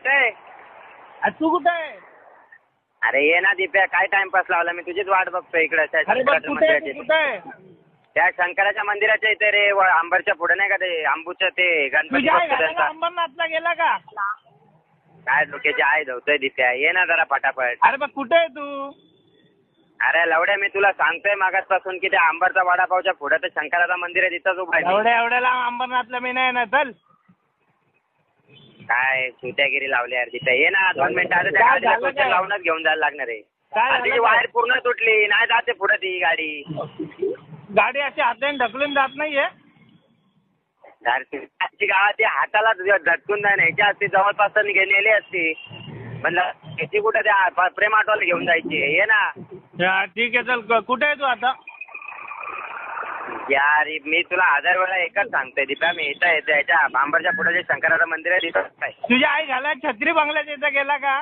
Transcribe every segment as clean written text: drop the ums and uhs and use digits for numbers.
काय तू कुठे आहे? अरे ये ना दिप्या, काय टाइमपास लावला, मी तुझीच वाट बघतोय इकडे त्या अरे बघ शंकराच्या कुठे आहे, तू मंदिराची. कुठे आहे? त्या शंकराच्या मंदिराच्या इथे रे, अंबरच्या पुढे नाही का ते अंबूचं ते गणपती तुझ्या बसतो घराला त्यांचा. अंबरनाथला गेला का? काय डोक्याची आहे धवतोय दिप्या, ये ना जरा पटापट. अरे बघ कुठे आहे तू? अरे लवड्या, मी तुला सांगतोय मागासपासून की त्या अंबरचा वडापावच्या पुढे तर शंकराचं मंदिर आहे, तिथंच उभा आहे मी. एवढ्याला अंबरनाथला मी नाही ना. चल काय सुट्यागिरी लावली यार दिप्या, ये ना 2 मिनिटं. आता त्या काय गाडीला झालं टोचन काय? लावूनच घेऊन जायला लागणार आहे. काय आणि तिची झालं वायर काय? पूर्ण तुटली, नाही जाते पुढे ती गाडी. गाडी अशी हाताने ढकलून जात नाहीये. आजची गावात हाताला झटकून नाही न्यायची असती, जवळपास नेली असती. म्हणलं याची कुठे त्या प्रेम ऑटोला घेऊन जायची, ये ना. ठीक आहे चल. कुठे आहे तू आता? यार मी तुला 1000 वेळा एकच सांगतोय दीपा, मी इथं येतो याच्या अंबरच्या पुढे जे शंकराचं मंदिर आहे तिथं. तुझ्या आई घाला छत्री बंगल्याच्या इथं गेला का?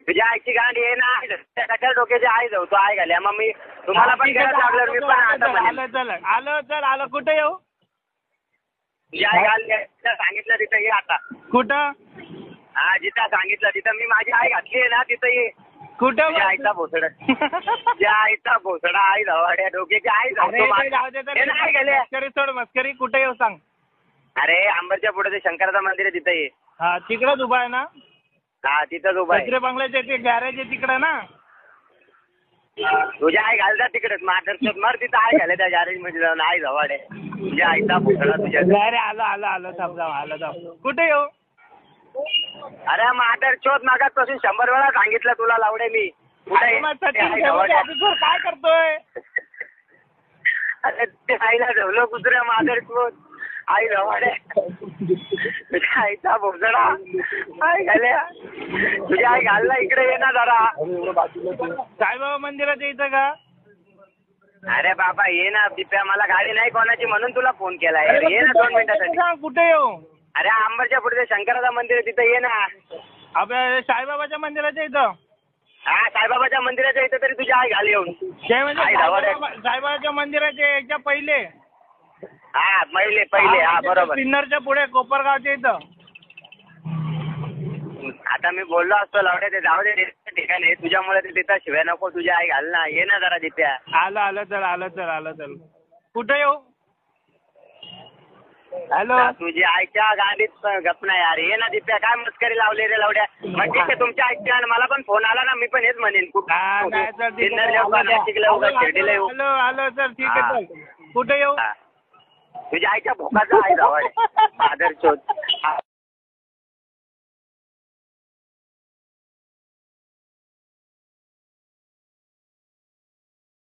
तुझ्या आईची गाडी आहे ना, त्याच्या डोक्याची आई जाऊ, तो आई घाल्या. मग मी तुम्हाला पण गरज लागलं, मी पण आता म्हणेन. आलो कुठे येऊ? तुझ्या आई घाल सांगितलं तिथं ये आता. कुठं? हा जिथं सांगितलं तिथं, मी माझी आई घातली आहे ना तिथं ये. कुठं? तुझ्या आईचा भोसडा, तुझ्या आईचा भोसडा, आई धावाड्या डोक्याची आई मस्करी सोड मस्करी. कुठे येऊ सांग? अरे अंबरच्या पुढे ते शंकराचं मंदिर आहे तिथं ये. हा तिकडंच उभा आहे ना? हा तिथंच उभा आहे. छत्री बंगल्याच्या ते गॅरेज आहे तिकडं ना? तुझ्या आई घालता तिकडेच मार्गदर्शक मर तिथं आई घाले त्या गॅरेज मध्ये जाऊन, आई धावाड्या तुझ्या आईचा भोसडा तुझ्या. अरे आलो थांब आलो. कुठे येऊ? अरे मादर चोत मागासपासून 100 वेळा सांगितलं तुला लावडे मी. ऑफिसर काय करतोय? अरे ते आईला ठेवलं कुत्र्या मादर चोत, आई धावाड्या तुझ्या आईचा भोसडा, आई घाल्या तुझ्या आई घालला. इकडे ये ना जरा. साईबाबा मंदिराच्या इथं का? अरे बाबा ये ना दिप्या, मला गाडी नाही कोणाची म्हणून तुला फोन केलाय. ये ना 2 मिनिटासाठी. सांग कुठे येऊ? अरे अंबरच्या पुढे शंकराचं मंदिर आहे तिथं ये ना. अबे साईबाबाच्या मंदिराच्या इथं? हा साईबाबाच्या मंदिराच्या इथं तरी तुझी आई घाल येऊन. ते म्हणजे साईबाबाच्या मंदिराच्या याच्या पहिले? हा पहिले हा बरोबर. सिन्नरच्या पुढे कोपरगावच्या इथं. आता मी बोललो असतो लावडे, ते जाऊ दे ठिकाणी, तुझ्यामुळे ते तिथं शिव्या नको तुझी आई घाल ना. ये ना जरा दिप्या. आलो चल. कुठे येऊ? हॅलो. तुझी आईच्या गाडीत गपना यार, ये ना दिप्या. काय मस्करी लावली रे लावड्या. मग ठीक आहे तुमच्या आईच्या, आणि मला पण फोन आला ना, मी पण हेच म्हणेन. सिन्नर येऊ का, नाशिकला येऊ का, शिर्डीला येऊ? आलो चल ठीक आहे चल. कुठे येऊ? तुझ्या आईच्या भोकाचा आहे धावाडे आदर चोत.